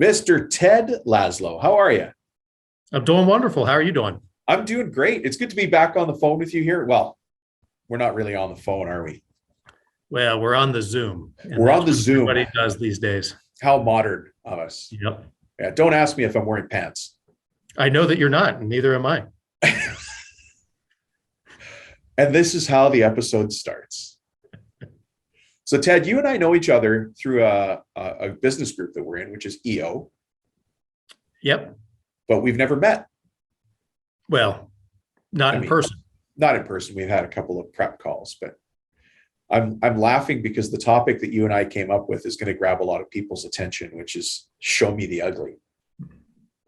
Mr. Ted Laszlo. How are you? I'm doing wonderful. How are you doing? I'm doing great. It's good to be back on the phone with you here. Well, we're not really on the phone, are we? Well, we're on the Zoom, and We're on that's the what Zoom. everybody does these days. How modern of us. Yep. Yeah, don't ask me if I'm wearing pants. I know that you're not, and neither am I. And this is how the episode starts. So, Ted, you and I know each other through a business group that we're in, which is EO, Yep. but we've never met. Well, not I in mean, person. not in person. We've had a couple of prep calls, but I'm laughing because the topic that you and I came up with is going to grab a lot of people's attention, which is show me the ugly.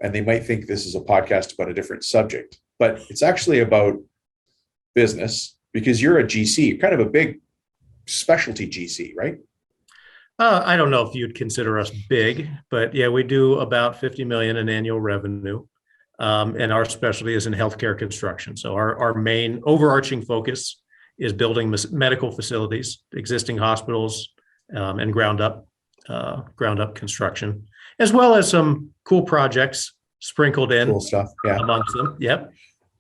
And they might think this is a podcast about a different subject, but it's actually about business because you're a GC, kind of a big specialty GC, right? I don't know if you'd consider us big, but yeah, we do about 50 million in annual revenue. And our specialty is in healthcare construction. So our main overarching focus is building medical facilities, existing hospitals, and ground up construction, as well as some cool projects sprinkled in Cool stuff. Yeah. amongst them. Yep.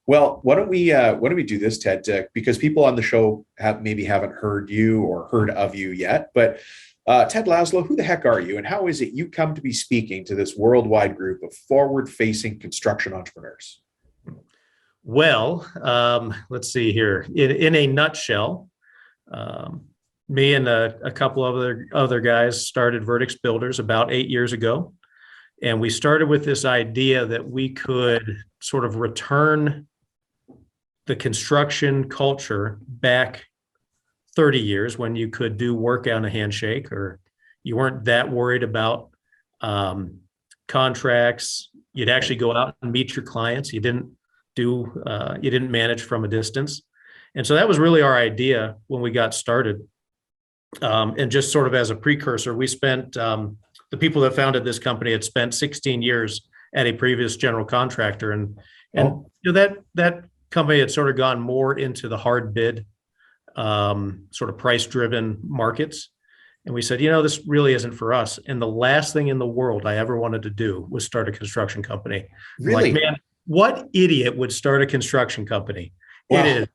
Well, why don't we do this, Ted? Because people on the show maybe haven't heard you or heard of you yet. But Ted Laszlo, who the heck are you, and how is it you come to be speaking to this worldwide group of forward-facing construction entrepreneurs? Well, let's see here. In a nutshell, me and a couple of other guys started Vertex Builders about 8 years ago. And we started with this idea that we could sort of return the construction culture back 30 years when you could do work on a handshake, or you weren't that worried about contracts. You'd actually go out and meet your clients. You didn't manage from a distance. And so that was really our idea when we got started. And just sort of as a precursor, we spent the people that founded this company had spent 16 years at a previous general contractor, and that company had sort of gone more into the hard bid, sort of price driven markets. And we said, this really isn't for us. And the last thing in the world I ever wanted to do was start a construction company. Really? Like, man, what idiot would start a construction company? Wow. It is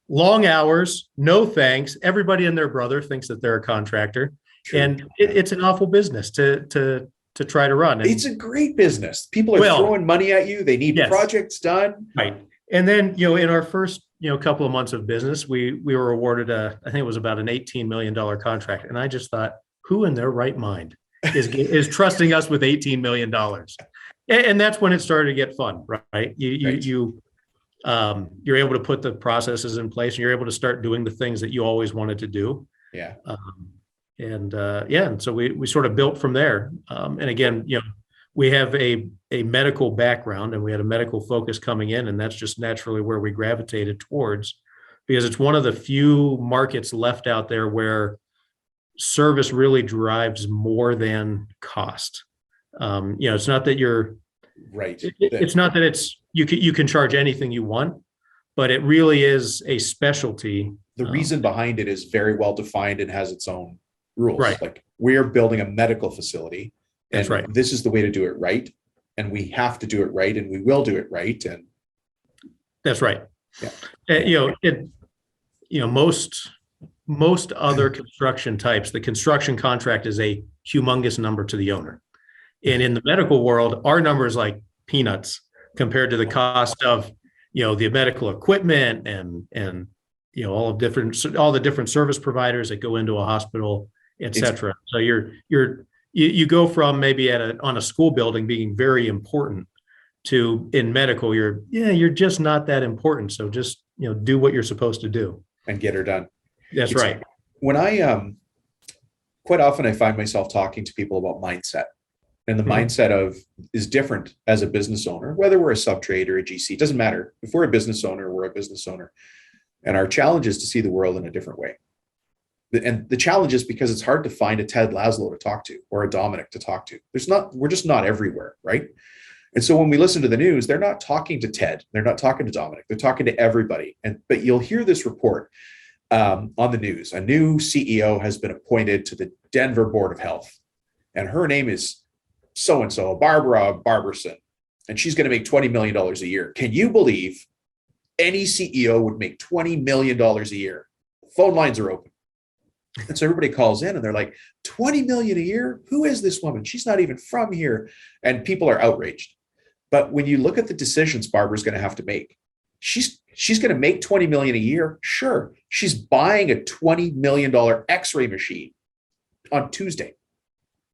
long hours, no thanks. Everybody and their brother thinks that they're a contractor. True. And it's an awful business to try to run. And, it's a great business. People are throwing money at you. They need projects done. Right. And then, in our first, couple of months of business, we were awarded I think it was about an $18 million contract. And I just thought, who in their right mind is trusting us with $18 million? And that's when it started to get fun, right? You're able to put the processes in place, and you're able to start doing the things that you always wanted to do. Yeah. And so we sort of built from there. And again, we have a medical background, and we had a medical focus coming in, and that's just naturally where we gravitated towards, because it's one of the few markets left out there where service really drives more than cost. It's not that you're right. It's not that you can charge anything you want, but it really is a specialty. The reason behind it is very well defined and has its own rules. Right. Like, we're building a medical facility, and that's right. This is the way to do it right. And we have to do it right, and we will do it right. And that's right. Yeah. Most other construction types, the construction contract is a humongous number to the owner. And in the medical world, our number is like peanuts compared to the cost of, the medical equipment and all the different service providers that go into a hospital, et cetera. So you go from maybe on a school building being very important to, in medical, you're just not that important. So just, do what you're supposed to do and get her done. That's right. When I quite often I find myself talking to people about mindset, and the mindset is different as a business owner, whether we're a sub trade or a GC, doesn't matter. If we're a business owner, we're a business owner, and our challenge is to see the world in a different way. And the challenge is because it's hard to find a Ted Laszlo to talk to or a Dominic to talk to. We're just not everywhere, right? And so when we listen to the news, they're not talking to Ted, they're not talking to Dominic, they're talking to everybody. But you'll hear this report on the news. A new CEO has been appointed to the Denver Board of Health, and her name is so-and-so, Barbara Barberson, and she's going to make $20 million a year. Can you believe any CEO would make $20 million a year? Phone lines are open. And so everybody calls in and they're like, 20 million a year? Who is this woman? She's not even from here. And people are outraged. But when you look at the decisions Barbara's going to have to make, she's going to make 20 million a year. Sure. She's buying a $20 million X-ray machine on Tuesday.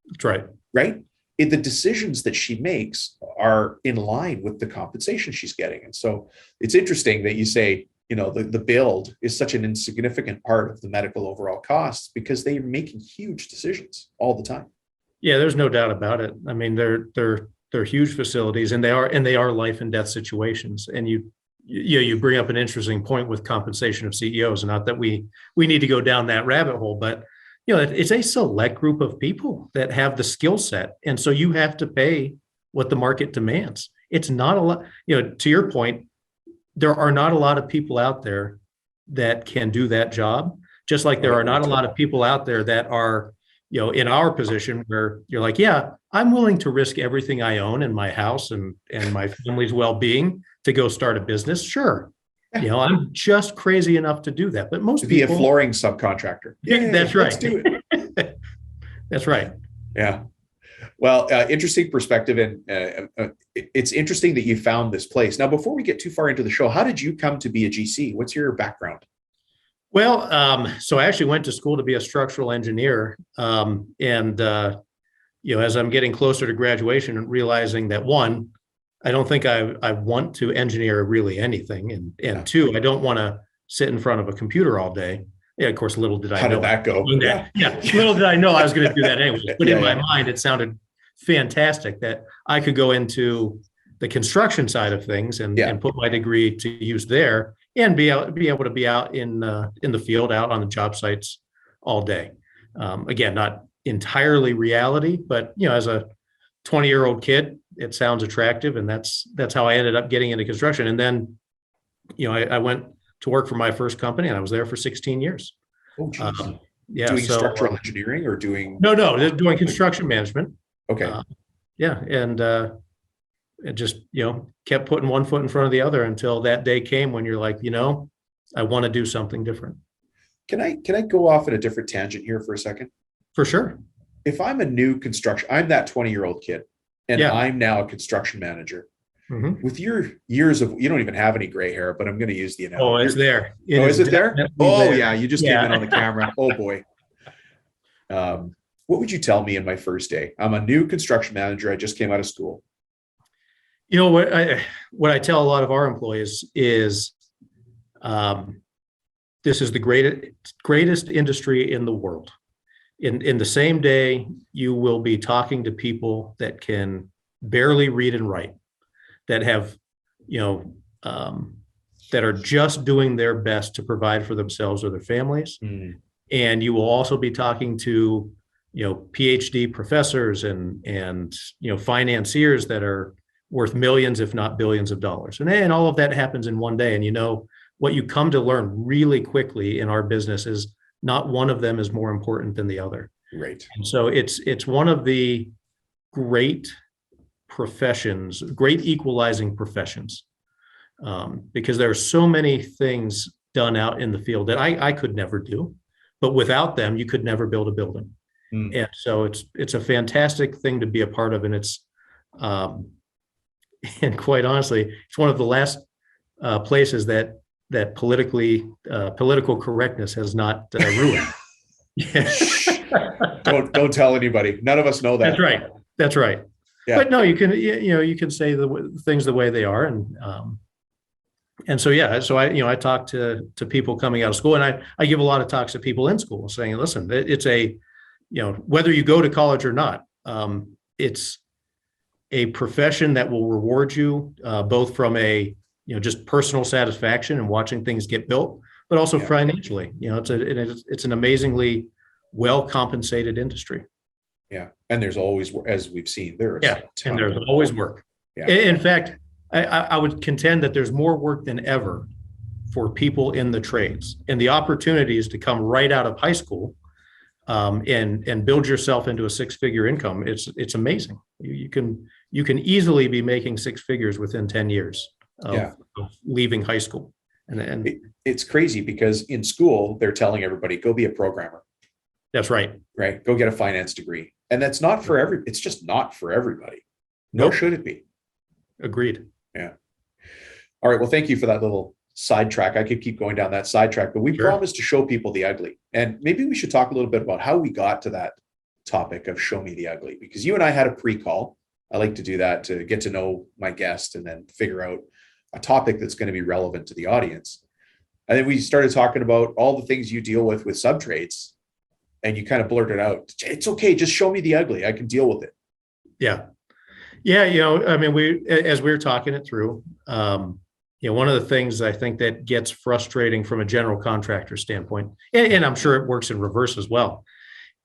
That's right. Right? The decisions that she makes are in line with the compensation she's getting. And so it's interesting that you say, the build is such an insignificant part of the medical overall costs because they're making huge decisions all the time. Yeah, there's no doubt about it. I mean, they're huge facilities, and they are life and death situations. And you bring up an interesting point with compensation of CEOs. Not that we need to go down that rabbit hole, but it's a select group of people that have the skill set, and so you have to pay what the market demands. It's not a lot. To your point, there are not a lot of people out there that can do that job. Just like there are not a lot of people out there that are, in our position where you're like, yeah, I'm willing to risk everything I own in my house and my family's well-being to go start a business. Sure. I'm just crazy enough to do that. But most people be a flooring subcontractor. Yeah, that's right. Let's do it. That's right. Yeah. Well, interesting perspective. And it's interesting that you found this place. Now, before we get too far into the show, how did you come to be a GC? What's your background? Well, so I actually went to school to be a structural engineer. As I'm getting closer to graduation and realizing that, one, I don't think I want to engineer really anything. And two, I don't want to sit in front of a computer all day. Yeah, of course, little did I know. How did that go? Little did I know I was going to do that anyway. But in my mind, it sounded fantastic that I could go into the construction side of things and put my degree to use there and be able to be out in the field, out on the job sites all day. Again, not entirely reality, but as a 20-year-old kid, it sounds attractive, and that's how I ended up getting into construction. And then, I went to work for my first company, and I was there for 16 years. Oh, doing structural engineering or doing? No, doing construction management. Okay. And it just, kept putting one foot in front of the other until that day came when you're like, I want to do something different. Can I go off at a different tangent here for a second? For sure. If I'm a new construction, I'm that 20-year-old kid, and I'm now a construction manager. Mm-hmm. With your years of, you don't even have any gray hair, but I'm going to use the analogy. Oh, it's there. Is it there? Oh, there. Yeah. You just came in on the camera. Oh boy. What would you tell me in my first day? I'm a new construction manager. I just came out of school. What I tell a lot of our employees is, this is the greatest industry in the world. In the same day, you will be talking to people that can barely read and write, that have, that are just doing their best to provide for themselves or their families. Mm. And you will also be talking to, PhD professors and financiers that are worth millions, if not billions of dollars. And all of that happens in one day. And what you come to learn really quickly in our business is not one of them is more important than the other. Right. And so it's one of the great professions, great equalizing professions, because there are so many things done out in the field that I could never do, but without them, you could never build a building. Mm. And so it's a fantastic thing to be a part of. And it's, and quite honestly, it's one of the last places that political correctness has not ruined. Don't tell anybody. None of us know that. That's right. Yeah. But no, you can say the things the way they are, and so I talk to people coming out of school, and I give a lot of talks to people in school saying, listen, it's whether you go to college or not, it's a profession that will reward you both from a just personal satisfaction and watching things get built, but also financially. It's an amazingly well compensated industry. Yeah, and there's always, as we've seen, there's always work. Yeah. In fact, I would contend that there's more work than ever for people in the trades, and the opportunities to come right out of high school and build yourself into a six-figure income, it's amazing. You can easily be making six figures within 10 years Yeah. of leaving high school. And It's crazy because in school, they're telling everybody, go be a programmer, that's right. right? Go get a finance degree. And that's not for it's just not for everybody. Nor Nope. should it be. Agreed. Yeah. All right. Well, thank you for that little sidetrack. I could keep going down that sidetrack, but we Sure. promised to show people the ugly. And maybe we should talk a little bit about how we got to that topic of show me the ugly, because you and I had a pre-call. I like to do that to get to know my guest and then figure out a topic that's going to be relevant to the audience. And then we started talking about all the things you deal with subtrades, and you kind of blurted out, it's okay, just show me the ugly. I can deal with it. Yeah. Yeah. I mean, as we were talking it through, one of the things I think that gets frustrating from a general contractor standpoint, and I'm sure it works in reverse as well,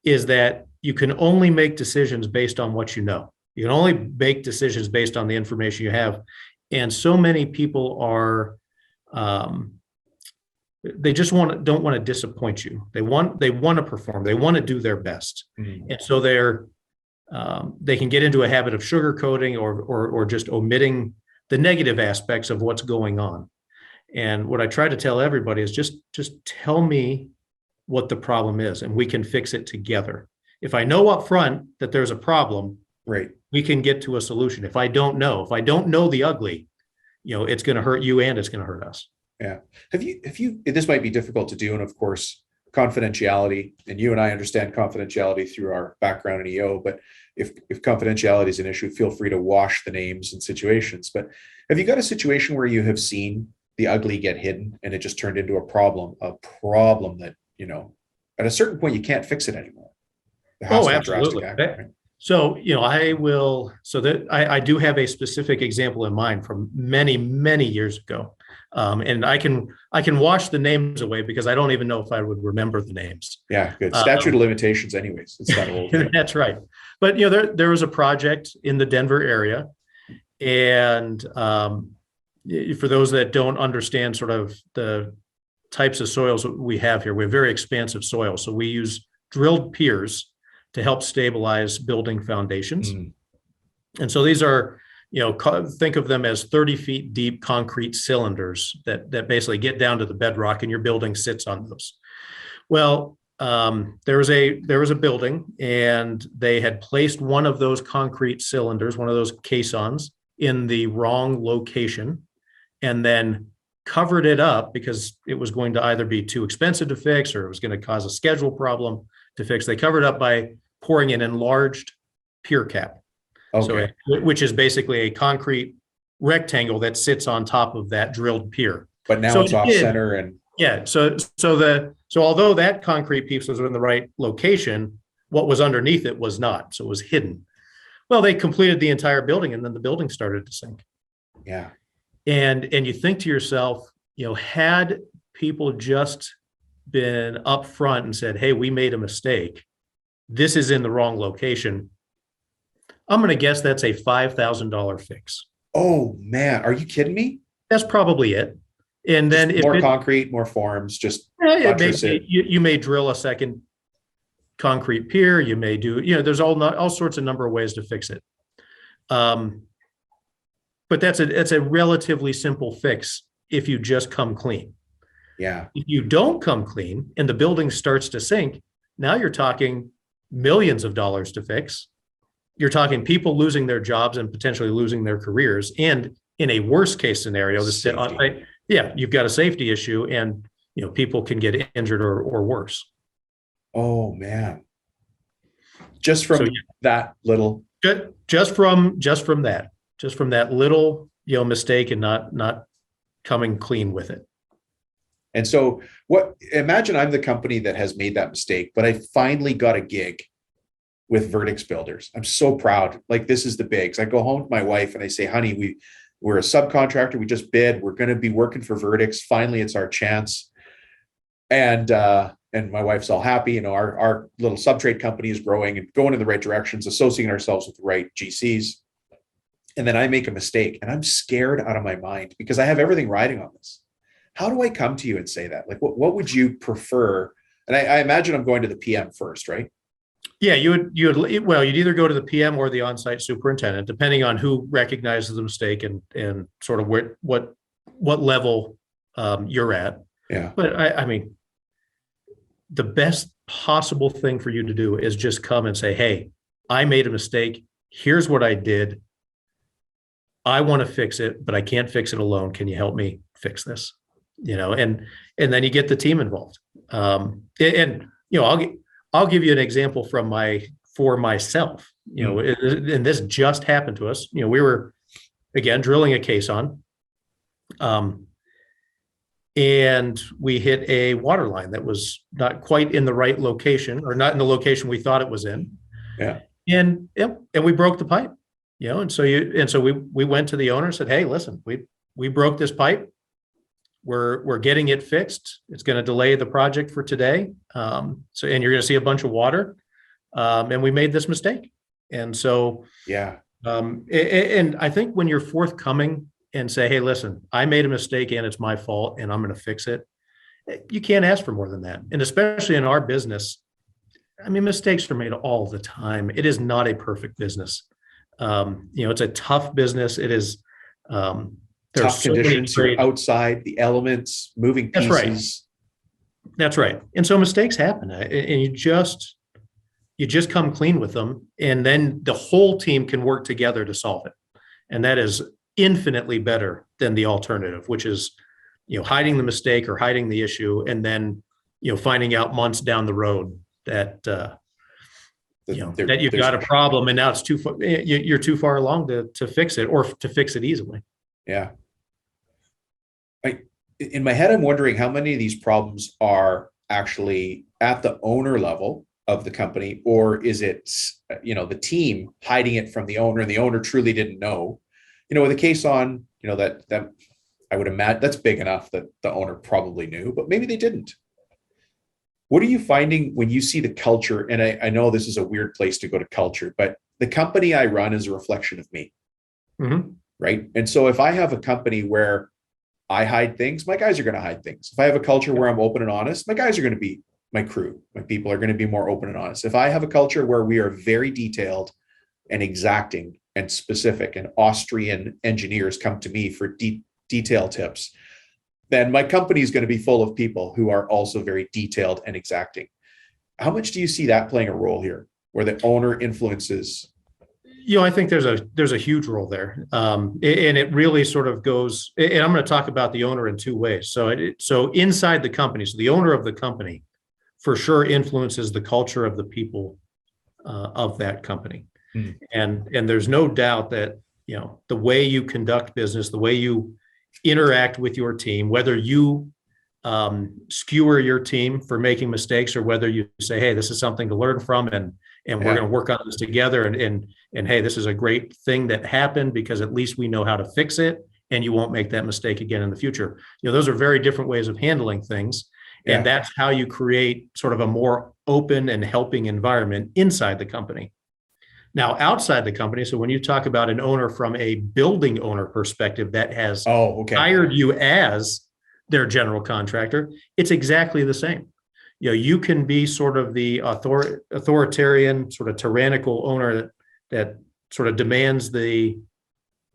is that you can only make decisions based on what you know. You can only make decisions based on the information you have. And so many people are, they just don't want to disappoint you. They want to perform. They want to do their best. Mm-hmm. And so they can get into a habit of sugarcoating or just omitting the negative aspects of what's going on. And what I try to tell everybody is just tell me what the problem is, and we can fix it together. If I know up front that there's a problem, right, we can get to a solution. If I don't know the ugly, it's going to hurt you and it's going to hurt us. Yeah. Have you, this might be difficult to do. And of course, confidentiality, and you and I understand confidentiality through our background in EO, but if confidentiality is an issue, feel free to wash the names and situations. But have you got a situation where you have seen the ugly get hidden and it just turned into a problem that, at a certain point, you can't fix it anymore? Oh, absolutely. Right? So, I do have a specific example in mind from many, many years ago. And I can wash the names away because I don't even know if I would remember the names. Yeah, good. Statute of limitations anyways. It's that old. That's right. But, there was a project in the Denver area. And for those that don't understand sort of the types of soils that we have here, we have very expansive soil. So we use drilled piers to help stabilize building foundations. Mm. And so these are, think of them as 30 feet deep concrete cylinders that basically get down to the bedrock, and your building sits on those. Well, there was a building, and they had placed one of those concrete cylinders, one of those caissons, in the wrong location, and then covered it up because it was going to either be too expensive to fix or it was going to cause a schedule problem to fix. They covered it up by pouring an enlarged pier cap. Okay. So, which is basically a concrete rectangle that sits on top of that drilled pier. But now it's off center and yeah. So although that concrete piece was in the right location, what was underneath it was not. So it was hidden. Well, they completed the entire building, and then the building started to sink. Yeah. And you think to yourself, had people just been upfront and said, "Hey, we made a mistake. This is in the wrong location," I'm going to guess that's a $5,000 fix. Oh man, are you kidding me? That's probably it. And then just more concrete, more forms, just you may drill a second concrete pier. You may do, there's all sorts of number of ways to fix it. But that's a relatively simple fix if you just come clean. Yeah. If you don't come clean and the building starts to sink, now you're talking millions of dollars to fix. You're talking people losing their jobs and potentially losing their careers. And in a worst case scenario, you've got a safety issue, and people can get injured or worse. Oh man. Just from that little just from that little mistake and not coming clean with it. And so imagine I'm the company that has made that mistake, but I finally got a gig with Verdicts Builders. I'm so proud. Like, this is the bigs. I go home to my wife and I say, honey, we're a subcontractor. We just bid. We're going to be working for Verdicts. Finally, it's our chance. And my wife's all happy. Our little subtrade company is growing and going in the right directions, associating ourselves with the right GCs. And then I make a mistake and I'm scared out of my mind because I have everything riding on this. How do I come to you and say that? Like, what would you prefer And I imagine I'm going to the PM first, right? Yeah, you'd either go to the PM or the on-site superintendent, depending on who recognizes the mistake and sort of what level you're at. Yeah. But I mean, the best possible thing for you to do is just come and say, hey, I made a mistake. Here's what I did. I want to fix it, but I can't fix it alone. Can you help me fix this? And then you get the team involved. I'll give you an example for myself, and this just happened to us. We were, again, drilling a caisson, and we hit a water line that was not quite in the right location, or not in the location we thought it was in. Yeah. And we broke the pipe, and so we went to the owner and said, hey, listen, we broke this pipe. We're getting it fixed. It's going to delay the project for today. And you're going to see a bunch of water. And we made this mistake. And so, yeah. And I think when you're forthcoming and say, hey, listen, I made a mistake and it's my fault and I'm going to fix it, you can't ask for more than that. And especially in our business, I mean, mistakes are made all the time. It is not a perfect business. It's a tough business. It is, tough conditions, you're outside, the elements, moving pieces. That's right. And so mistakes happen, and you just come clean with them, and then the whole team can work together to solve it. And that is infinitely better than the alternative, which is, hiding the mistake or hiding the issue, and then, finding out months down the road that that you've got a problem, and now it's too far, you're too far along to fix it, or to fix it easily. Yeah. In my head, I'm wondering how many of these problems are actually at the owner level of the company, or is it, the team hiding it from the owner, and the owner truly didn't know, with a caisson, that I would imagine that's big enough that the owner probably knew, but maybe they didn't. What are you finding when you see the culture? And I know this is a weird place to go to culture, but the company I run is a reflection of me. Mm-hmm. Right. And so if I have a company where I hide things, my guys are going to hide things. If I have a culture where I'm open and honest, my guys are going to be, my crew, my people are going to be more open and honest. If I have a culture where we are very detailed and exacting and specific, and Austrian engineers come to me for detail tips, then my company is going to be full of people who are also very detailed and exacting. How much do you see that playing a role here, where the owner influences? I think there's a huge role there, and it really sort of goes. And I'm going to talk about the owner in two ways. So inside the company, so the owner of the company, for sure, influences the culture of the people of that company, and there's no doubt that the way you conduct business, the way you interact with your team, whether you skewer your team for making mistakes, or whether you say, hey, this is something to learn from, and we're going to work on this together, and hey, this is a great thing that happened because at least we know how to fix it, and you won't make that mistake again in the future. Those are very different ways of handling things. And that's how you create sort of a more open and helping environment inside the company. Now, outside the company, so when you talk about an owner from a building owner perspective that has hired you as their general contractor, it's exactly the same. You can be sort of the authoritarian, sort of tyrannical owner that sort of demands the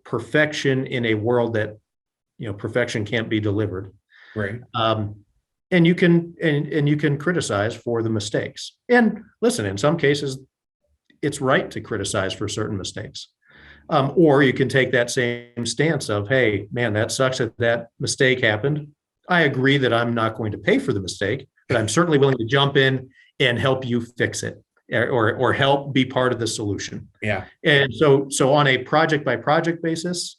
perfection in a world that, perfection can't be delivered. Right. And you can criticize for the mistakes. And listen, in some cases, it's right to criticize for certain mistakes. Or you can take that same stance of, hey, man, that sucks that mistake happened. I agree that I'm not going to pay for the mistake, but I'm certainly willing to jump in and help you fix it, or help be part of the solution. Yeah. And so on a project by project basis,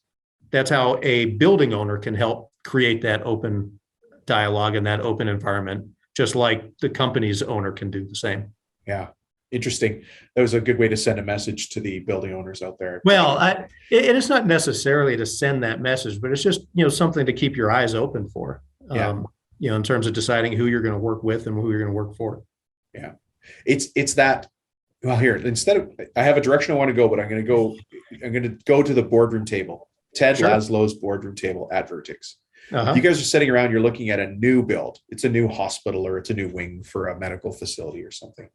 that's how a building owner can help create that open dialogue and that open environment, just like the company's owner can do the same. Yeah. Interesting. That was a good way to send a message to the building owners out there. Well, it's not necessarily to send that message, but it's just, something to keep your eyes open for, in terms of deciding who you're going to work with and who you're going to work for. Yeah. It's that, well, here, instead of, I have a direction I want to go, but I'm going to go to the boardroom table, Ted Laszlo's boardroom table at Vertex. Uh-huh. You guys are sitting around, you're looking at a new build. It's a new hospital or it's a new wing for a medical facility or something.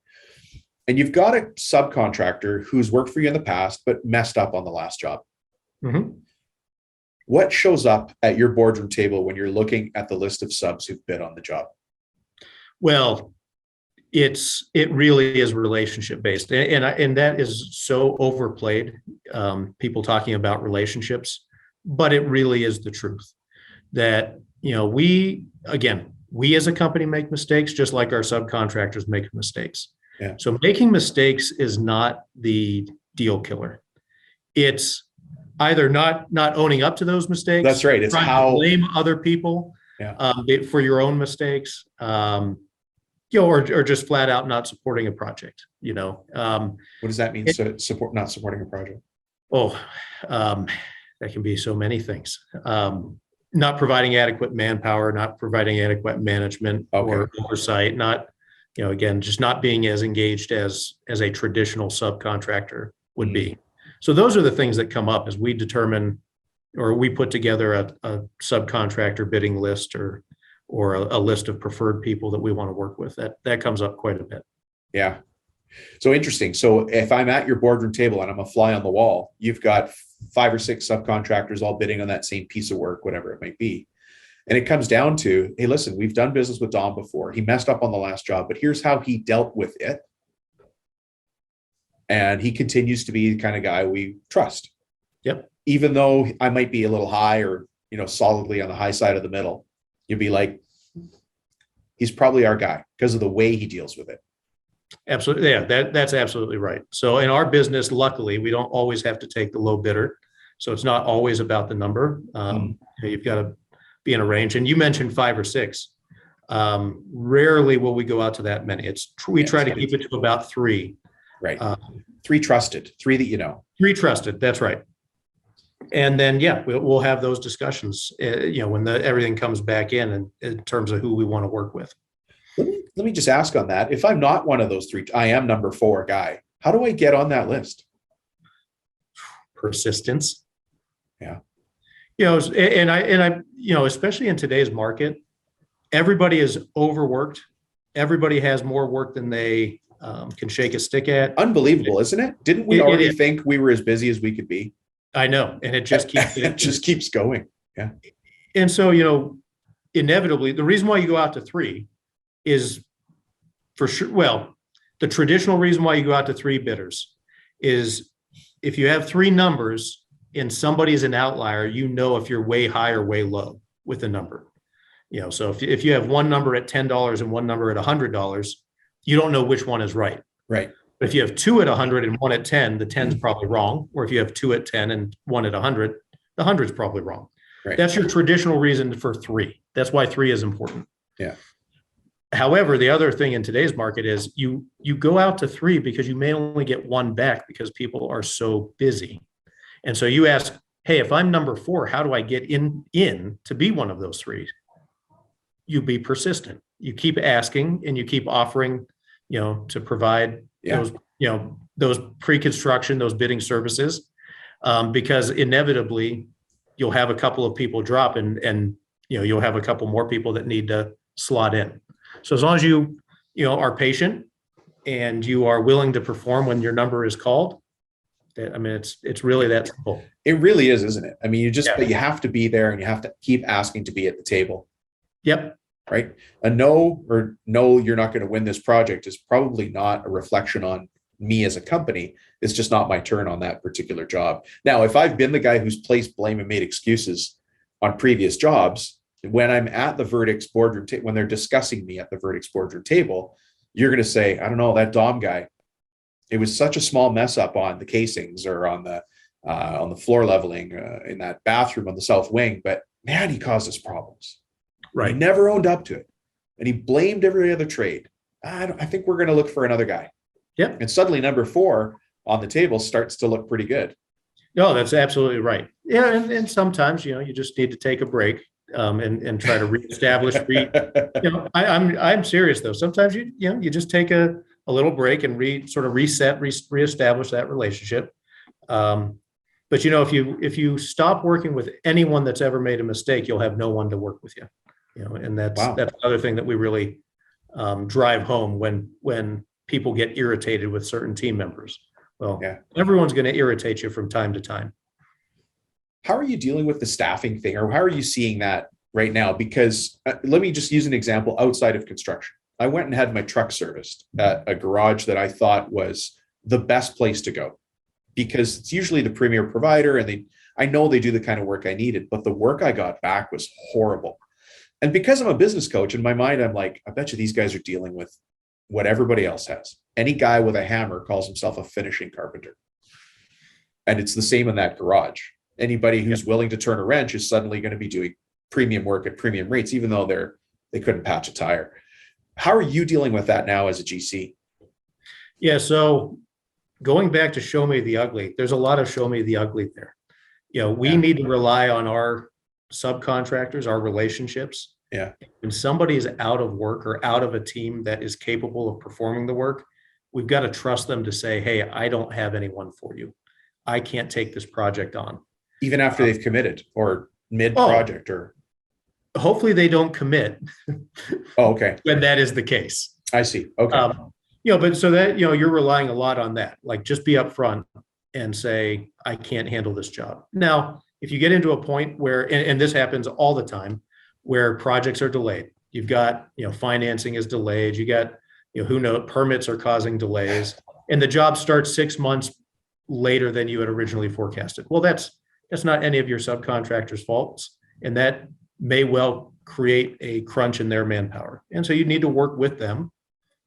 And you've got a subcontractor who's worked for you in the past, but messed up on the last job. Mm-hmm. What shows up at your boardroom table when you're looking at the list of subs who've bid on the job? Well, it really is relationship based, and that is so overplayed. People talking about relationships, but it really is the truth that, we as a company make mistakes just like our subcontractors make mistakes. Yeah. So making mistakes is not the deal killer. It's either not owning up to those mistakes. That's right. It's trying how to blame other people for your own mistakes. Or just flat out not supporting a project. What does that mean? So not supporting a project? That can be so many things. Not providing adequate manpower, not providing adequate management or oversight, not, again, just not being as engaged as a traditional subcontractor would be. So those are the things that come up as we determine, or we put together a subcontractor bidding list or a list of preferred people that we want to work with. That comes up quite a bit. Yeah. So interesting. So if I'm at your boardroom table and I'm a fly on the wall, you've got 5 or 6 subcontractors all bidding on that same piece of work, whatever it might be. And it comes down to, hey, listen, we've done business with Dom before. He messed up on the last job, but here's how he dealt with it. And he continues to be the kind of guy we trust. Yep. Even though I might be a little high or, solidly on the high side of the middle, you'd be like, he's probably our guy because of the way he deals with it. Absolutely. Yeah, that's absolutely right. So in our business, luckily, we don't always have to take the low bidder. So it's not always about the number. You've got to be in a range. And you mentioned 5 or 6. Rarely will we go out to that many. We try to keep it to about 3. Right. 3 trusted, 3 that you know. 3 trusted. That's right. And then, we'll have those discussions, when everything comes back in terms of who we want to work with. Let me just ask on that. If I'm not one of those 3, I am number 4 guy. How do I get on that list? Persistence. Yeah. And I, especially in today's market, everybody is overworked. Everybody has more work than they can shake a stick at. Unbelievable, isn't it? Didn't we already think we were as busy as we could be? I know. And it just keeps it just keeps going. Yeah. And so, inevitably, the reason why you go out to 3 is for sure. Well, the traditional reason why you go out to 3 bidders is if you have 3 numbers and somebody's an outlier, if you're way high or way low with a number. So if you have one number at $10 and one number at $100, you don't know which one is right. Right. But if you have 2 at 100 and 1 at 10, the 10 is probably wrong. Or if you have 2 at 10 and 1 at 100, the 100 is probably wrong. Right. That's your traditional reason for 3. That's why 3 is important. Yeah. However, the other thing in today's market is you go out to 3 because you may only get 1 back because people are so busy. And so you ask, hey, if I'm number 4, how do I get in to be one of those 3? You be persistent. You keep asking and you keep offering, to provide those pre-construction, those bidding services, because inevitably you'll have a couple of people drop and you'll have a couple more people that need to slot in. So as long as you are patient and you are willing to perform when your number is called, it's really that simple. It really is, isn't it? But you have to be there and you have to keep asking to be at the table. Yep. Right. A no, you're not going to win this project is probably not a reflection on me as a company. It's just not my turn on that particular job. Now, if I've been the guy who's placed blame and made excuses on previous jobs, when I'm at the verdicts boardroom, when they're discussing me at the verdicts boardroom table, you're going to say, I don't know, that Dom guy, it was such a small mess up on the casings or on the floor leveling in that bathroom on the south wing, but man, he caused us problems. Right. He never owned up to it. And he blamed every other trade. I think we're going to look for another guy. Yep. And suddenly number 4 on the table starts to look pretty good. No, that's absolutely right. Yeah. And sometimes, you just need to take a break and try to reestablish. I'm serious though. Sometimes you just take a little break and reset, reestablish that relationship. But if you stop working with anyone that's ever made a mistake, you'll have no one to work with you. And that's Wow. another thing that we really drive home when people get irritated with certain team members. Well, Yeah. everyone's going to irritate you from time to time. How are you dealing with the staffing thing, or how are you seeing that right now? Because let me just use an example outside of construction. I went and had my truck serviced at a garage that I thought was the best place to go, because it's usually the premier provider, and I know they do the kind of work I needed, but the work I got back was horrible. And because I'm a business coach, in my mind, I'm like, I bet you these guys are dealing with what everybody else has. Any guy with a hammer calls himself a finishing carpenter. And it's the same in that garage. Anybody who's willing to turn a wrench is suddenly going to be doing premium work at premium rates, even though they couldn't patch a tire. How are you dealing with that now as a GC? Yeah. So going back to show me the ugly, there's a lot of show me the ugly there. We need to rely on our subcontractors, our relationships. Yeah. When somebody is out of work or out of a team that is capable of performing the work, we've got to trust them to say, hey, I don't have anyone for you. I can't take this project on. Even after they've committed or mid-project or? Hopefully they don't commit. Oh, okay. When that is the case. I see. Okay. But so that, you're relying a lot on that. Like, just be upfront and say, I can't handle this job. Now, if you get into a point where, and this happens all the time, where projects are delayed, you've got, financing is delayed, you got, who knows, permits are causing delays, and the job starts 6 months later than you had originally forecasted. Well, that's not any of your subcontractors' faults. And that may well create a crunch in their manpower. And so you need to work with them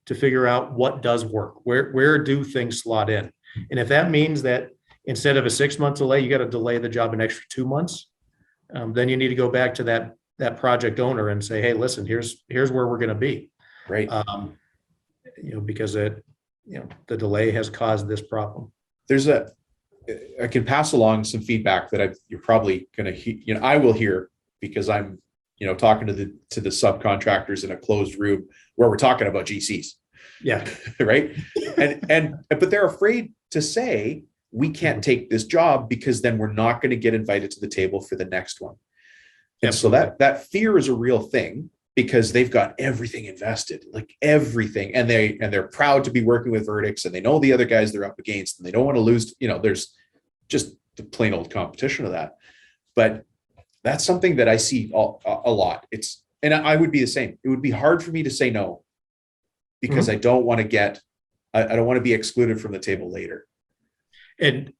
to figure out what does work, where do things slot in. And if that means that instead of a 6 month delay, you got to delay the job an extra 2 months, then you need to go back to that project owner and say, hey, listen, here's where we're going to be. Right. Because the delay has caused this problem. I can pass along some feedback that you're probably going to, I will hear, because I'm, talking to the subcontractors in a closed room where we're talking about GCs. Yeah. Right. But they're afraid to say, we can't take this job because then we're not going to get invited to the table for the next one. And so that fear is a real thing, because they've got everything invested, like everything. And they're proud to be working with verdicts, and they know the other guys they're up against, and they don't want to lose, there's just the plain old competition of that. But that's something that I see a lot. And I would be the same. It would be hard for me to say no, because I don't want to be excluded from the table later. And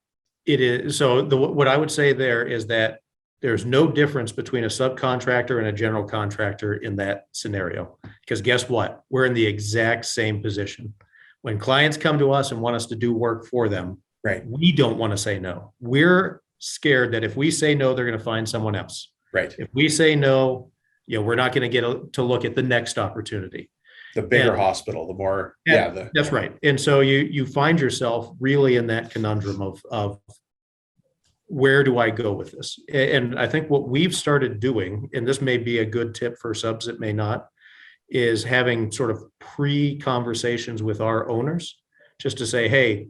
it is, so what I would say there is that there's no difference between a subcontractor and a general contractor in that scenario, because guess what? We're in the exact same position. When clients come to us and want us to do work for them, right, we don't want to say no. We're scared that if we say no, they're going to find someone else. Right. If we say no, we're not going to get to look at the next opportunity. The bigger hospital, the more, that's right. And so you find yourself really in that conundrum of where do I go with this? And I think what we've started doing, and this may be a good tip for subs, it may not, is having sort of pre-conversations with our owners, just to say, hey,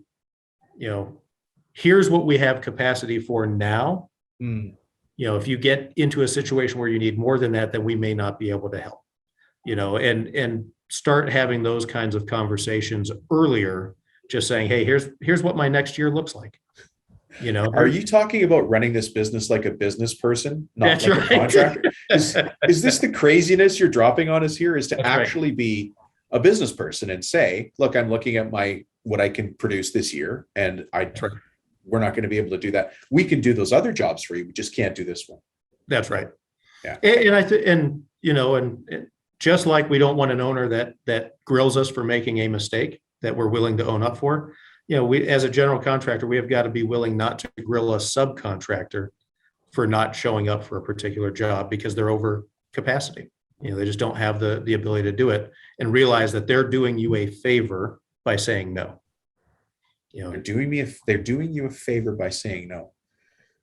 here's what we have capacity for now. If you get into a situation where you need more than that, then we may not be able to help, and start having those kinds of conversations earlier, just saying, hey, here's what my next year looks like. Are you talking about running this business like a business person, not That's like right. a contractor? Is this the craziness you're dropping on us here? Is to That's actually be a business person and say, look, I'm looking at what I can produce this year, and we're not going to be able to do that. We can do those other jobs for you. We just can't do this one. That's right. Yeah. And just like we don't want an owner that grills us for making a mistake that we're willing to own up for, we, as a general contractor, we have got to be willing not to grill a subcontractor for not showing up for a particular job because they're over capacity. They just don't have the ability to do it, and realize that they're doing you a favor by saying no. They're doing you a favor by saying no,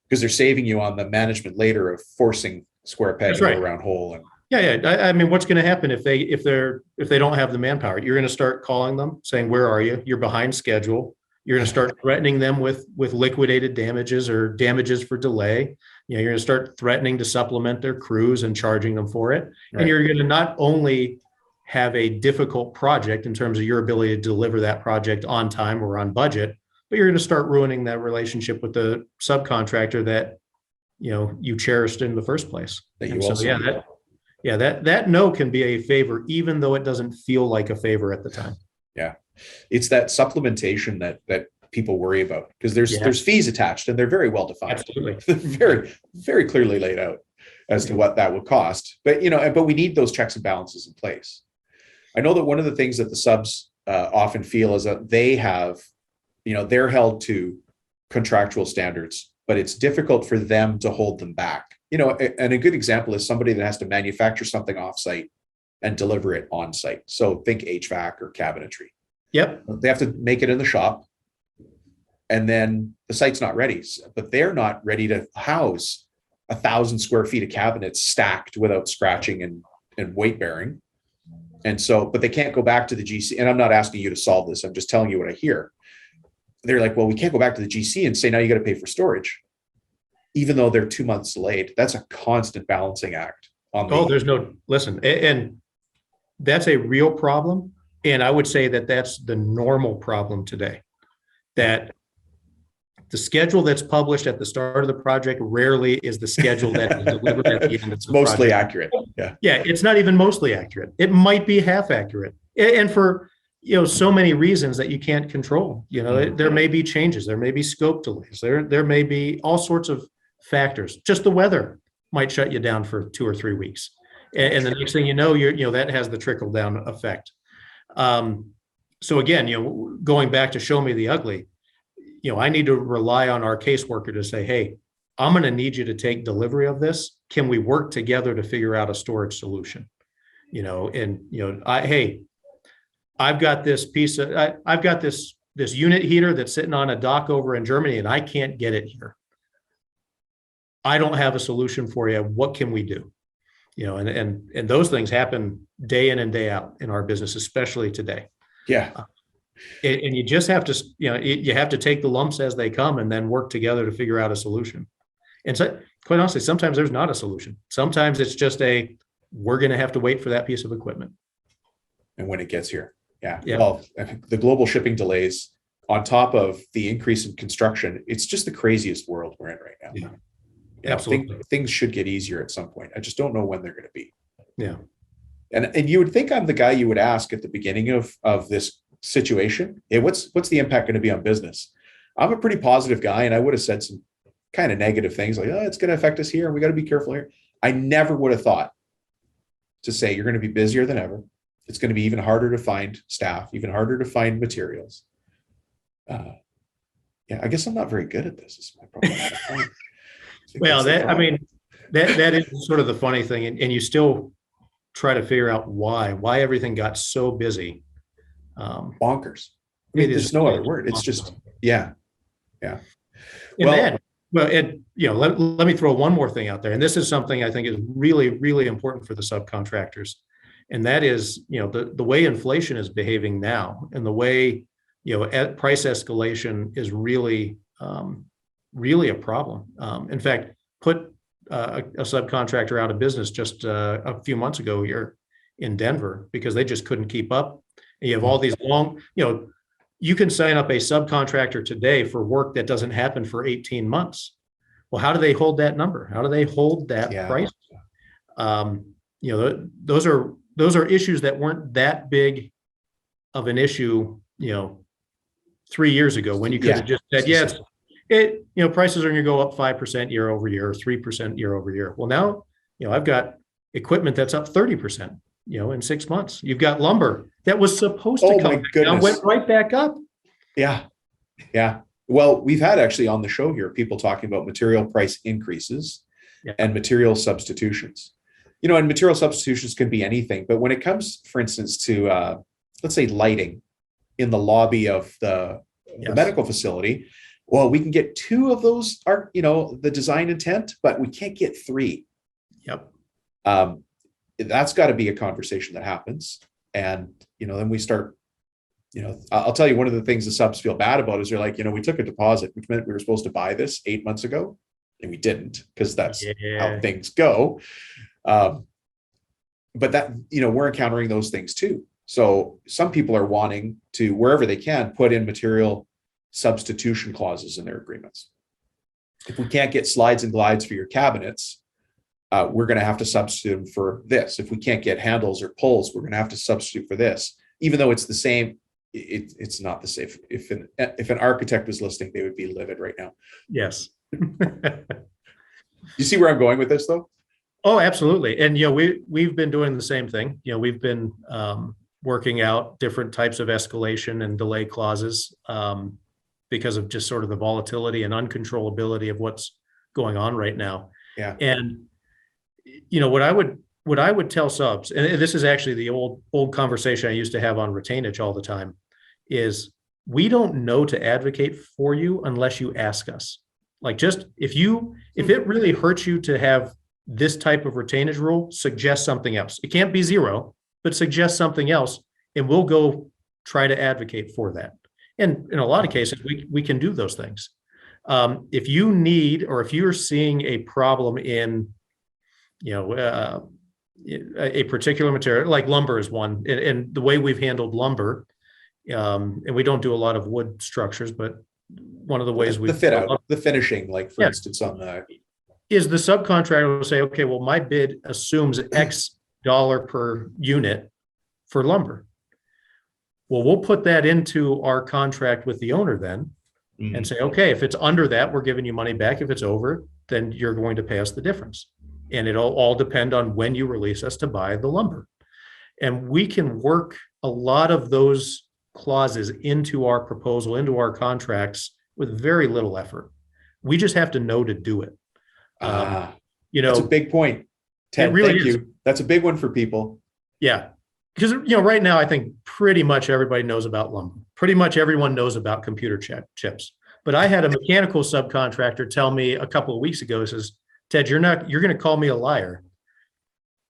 because they're saving you on the management later of forcing square peg into a round hole. And I mean, what's going to happen if they don't have the manpower? You're going to start calling them saying, where are you? You're behind schedule. You're going to start threatening them with liquidated damages or damages for delay. You're going to start threatening to supplement their crews and charging them for it. Right. And you're going to not only have a difficult project in terms of your ability to deliver that project on time or on budget, but you're going to start ruining that relationship with the subcontractor that you cherished in the first place. That you and also that no can be a favor, even though it doesn't feel like a favor at the time. Yeah. It's that supplementation that people worry about, because there's fees attached, and they're very well defined. Absolutely. Very, very clearly laid out as to what that would cost. But but we need those checks and balances in place. I know that one of the things that the subs often feel is that they have, they're held to contractual standards, but it's difficult for them to hold them back. And a good example is somebody that has to manufacture something offsite and deliver it on site. So think HVAC or cabinetry. Yep. They have to make it in the shop, and then the site's not ready, but they're not ready to house 1,000 square feet of cabinets stacked without scratching and weight bearing. And so, but they can't go back to the GC. And I'm not asking you to solve this. I'm just telling you what I hear. They're like, well, we can't go back to the GC and say, now you got to pay for storage, even though they're 2 months delayed. That's a constant balancing act. Listen, and that's a real problem. And I would say that that's the normal problem today, that the schedule that's published at the start of the project rarely is the schedule that is delivered at the end of the It's mostly project. accurate. Yeah. Yeah. It's not even mostly accurate. It might be half accurate. And for, so many reasons that you can't control, there may be changes, there may be scope delays, there may be all sorts of factors. Just the weather might shut you down for 2 or 3 weeks. And the next thing you know, that has the trickle down effect. So again, going back to show me the ugly, I need to rely on our caseworker to say, hey, I'm going to need you to take delivery of this. Can we work together to figure out a storage solution? I've got this I've got this unit heater that's sitting on a dock over in Germany, and I can't get it here. I don't have a solution for you. What can we do? And those things happen day in and day out in our business, especially today. Yeah. And you just have to, you have to take the lumps as they come and then work together to figure out a solution. And so, quite honestly, sometimes there's not a solution. Sometimes it's just we're going to have to wait for that piece of equipment. And when it gets here. Yeah. Yeah. Well, I think the global shipping delays on top of the increase in construction, it's just the craziest world we're in right now. Yeah. Absolutely. Things should get easier at some point. I just don't know when they're going to be. Yeah. And you would think I'm the guy you would ask at the beginning of this situation. Hey, what's the impact going to be on business? I'm a pretty positive guy, and I would have said some kind of negative things like, oh, it's going to affect us here, and we got to be careful here. I never would have thought to say you're going to be busier than ever. It's going to be even harder to find staff, even harder to find materials. Yeah, I guess I'm not very good at this. Is my problem. Well, that is sort of the funny thing, and you still try to figure out why everything got so busy. Bonkers. There's no other word. It's just, yeah. Let me throw one more thing out there, and this is something I think is really, really important for the subcontractors, and that is, the way inflation is behaving now, and the way price escalation is really a problem. In fact, put a subcontractor out of business just a few months ago here in Denver because they just couldn't keep up. And you have all these long, you can sign up a subcontractor today for work that doesn't happen for 18 months. Well, how do they hold that number? How do they hold that price? Those are issues that weren't that big of an issue, 3 years ago when you could have just said, prices are going to go up 5% year over year, or 3% year over year. Well, now, I've got equipment that's up 30%, in 6 months. You've got lumber that was supposed to come down, went right back up. Yeah. Well, we've had actually on the show here, people talking about material price increases and material substitutions. And material substitutions can be anything, but when it comes, for instance, to, let's say lighting in the lobby of the medical facility, well, we can get 2 of those are, the design intent, but we can't get 3. Yep. That's got to be a conversation that happens. And, then we start I'll tell you, one of the things the subs feel bad about is they're like, we took a deposit, which meant we were supposed to buy this 8 months ago, and we didn't, because that's how things go. But that, we're encountering those things too. So some people are wanting to, wherever they can, put in material substitution clauses in their agreements. If we can't get slides and glides for your cabinets, we're going to have to substitute them for this. If we can't get handles or pulls, we're going to have to substitute for this. Even though it's the same, it's not the same. If an architect was listening, they would be livid right now. Yes. You see where I'm going with this, though? Oh, absolutely. And, we've been doing the same thing. We've been working out different types of escalation and delay clauses because of just sort of the volatility and uncontrollability of what's going on right now. Yeah. And, what I would tell subs, and this is actually the old conversation I used to have on retainage all the time, is we don't know to advocate for you unless you ask us. Like, just if it really hurts you to have this type of retainage rule, suggest something else. It can't be zero, but suggest something else, and we'll go try to advocate for that. And in a lot of cases, we can do those things. If you need, or if you're seeing a problem in, a particular material, like lumber is one, and the way we've handled lumber, and we don't do a lot of wood structures, but one of the ways we the fit out, the finishing, like for instance, on the is the subcontractor will say, okay, well, my bid assumes X dollar per unit for lumber. Well, we'll put that into our contract with the owner then and say, okay, if it's under that, we're giving you money back. If it's over, then you're going to pay us the difference. And it'll all depend on when you release us to buy the lumber. And we can work a lot of those clauses into our proposal, into our contracts with very little effort. We just have to know to do it. That's a big point. Ted, really thank you. That's a big one for people. Yeah. Because, right now, I think pretty much everybody knows about lumber. Pretty much everyone knows about computer chips. But I had a mechanical subcontractor tell me a couple of weeks ago, says, Ted, you're going to call me a liar.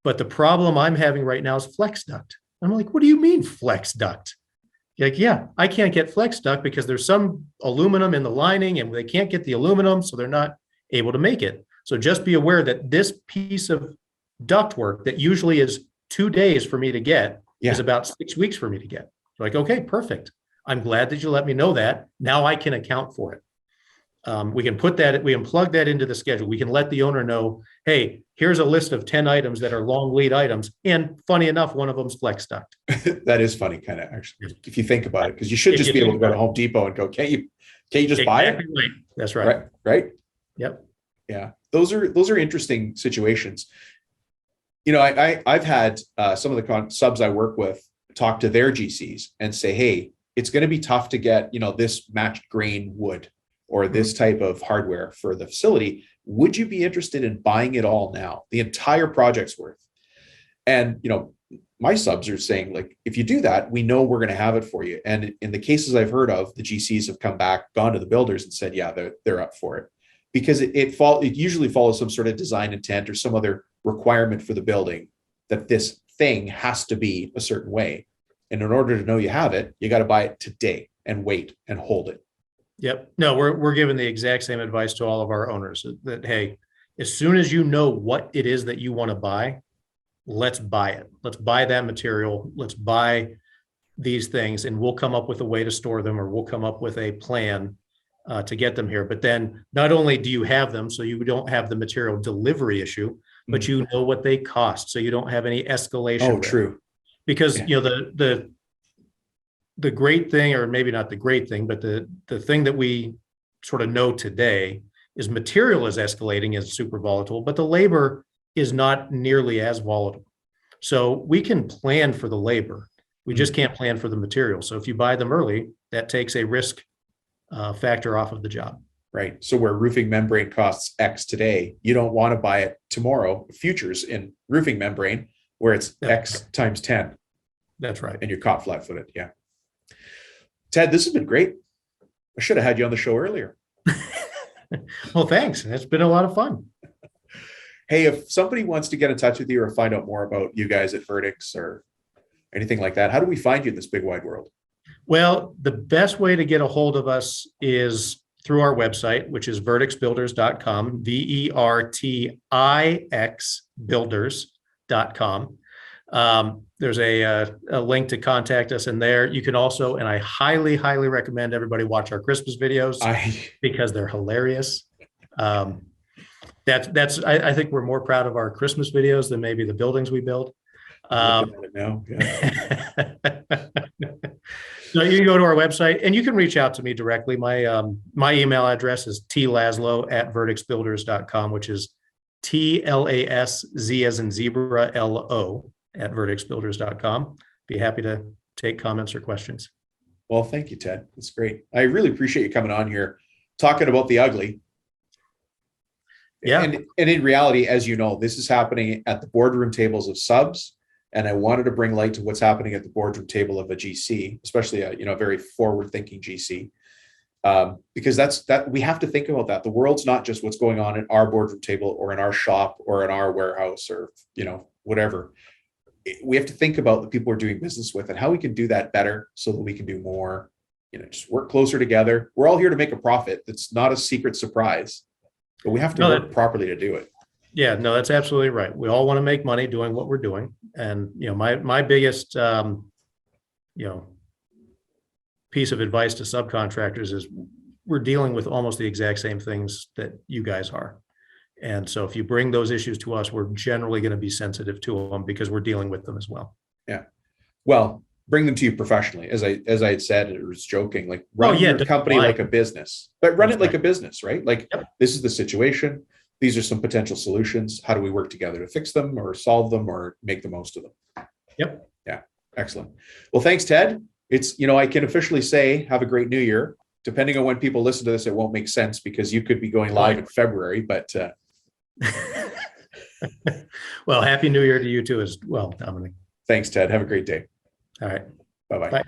But the problem I'm having right now is flex duct. I'm like, what do you mean flex duct? Like, yeah, I can't get flex duct because there's some aluminum in the lining and they can't get the aluminum, so they're not able to make it. So just be aware that this piece of ductwork that usually is 2 days for me to get is about 6 weeks for me to get. Like, okay, perfect. I'm glad that you let me know that. Now I can account for it. We can plug that into the schedule. We can let the owner know, hey, here's a list of 10 items that are long lead items. And funny enough, one of them's flex duct. That is funny, kind of, actually, if you think about it, because you should just be able to go to Home Depot and go, can't you just buy it? Right. That's right. Right. Yep. Yeah. Those are interesting situations. I've had some of the subs I work with talk to their GCs and say, hey, it's going to be tough to get, this matched grain wood or this type of hardware for the facility. Would you be interested in buying it all now, the entire project's worth? And, my subs are saying, like, if you do that, we know we're going to have it for you. And in the cases I've heard of, the GCs have come back, gone to the builders and said, yeah, they're up for it, because it usually follows some sort of design intent or some other requirement for the building that this thing has to be a certain way. And in order to know you have it, you got to buy it today and wait and hold it. Yep. No, we're giving the exact same advice to all of our owners that, hey, as soon as you know what it is that you want to buy, let's buy it. Let's buy that material. Let's buy these things, and we'll come up with a way to store them, or we'll come up with a plan to get them here. But then not only do you have them, so you don't have the material delivery issue, but you know what they cost, so you don't have any escalation. Oh, true. Because the great thing, or maybe not the great thing, but the thing that we sort of know today is material is escalating, is super volatile, but the labor is not nearly as volatile. So we can plan for the labor. We just can't plan for the material. So if you buy them early, that takes a risk factor off of the job. Right. So where roofing membrane costs X today, you don't want to buy it tomorrow, futures in roofing membrane, where it's X times 10. That's right. And you're caught flat-footed. Yeah. Ted, this has been great. I should have had you on the show earlier. Well, thanks. It's been a lot of fun. Hey, if somebody wants to get in touch with you or find out more about you guys at Verdicts or anything like that, how do we find you in this big wide world? Well, the best way to get a hold of us is through our website, which is vertixbuilders.com, VERTIX builders.com. There's a link to contact us in there. You can also, and I highly, highly recommend everybody watch our Christmas videos because they're hilarious. I think we're more proud of our Christmas videos than maybe the buildings we build. Looking at it now, yeah. So you can go to our website and you can reach out to me directly. My email address is tlaszlo@vertixbuilders.com, which is TLASZ as in zebra LO @vertixbuilders.com. Be happy to take comments or questions. Well, thank you, Ted. That's great. I really appreciate you coming on here, talking about the ugly. Yeah. And in reality, as you know, this is happening at the boardroom tables of subs. And I wanted to bring light to what's happening at the boardroom table of a GC, especially a very forward-thinking GC, because that we have to think about that. The world's not just what's going on at our boardroom table or in our shop or in our warehouse or whatever. We have to think about the people we're doing business with and how we can do that better so that we can do more. Just work closer together. We're all here to make a profit. That's not a secret surprise, but we have to work properly to do it. Yeah, no, that's absolutely right. We all want to make money doing what we're doing. And, my biggest, piece of advice to subcontractors is we're dealing with almost the exact same things that you guys are. And so if you bring those issues to us, we're generally going to be sensitive to them because we're dealing with them as well. Yeah. Well, bring them to you professionally. As I had said, it was joking, like run your company like a business, but run it like a business, right? Like This is the situation. These are some potential solutions. How do we work together to fix them or solve them or make the most of them? Yep. Yeah. Excellent. Well, thanks, Ted. It's, I can officially say, have a great new year. Depending on when people listen to this, it won't make sense because you could be going live in February, but. Well, happy new year to you too as well, Dominic. Thanks, Ted. Have a great day. All right. Bye-bye. Bye.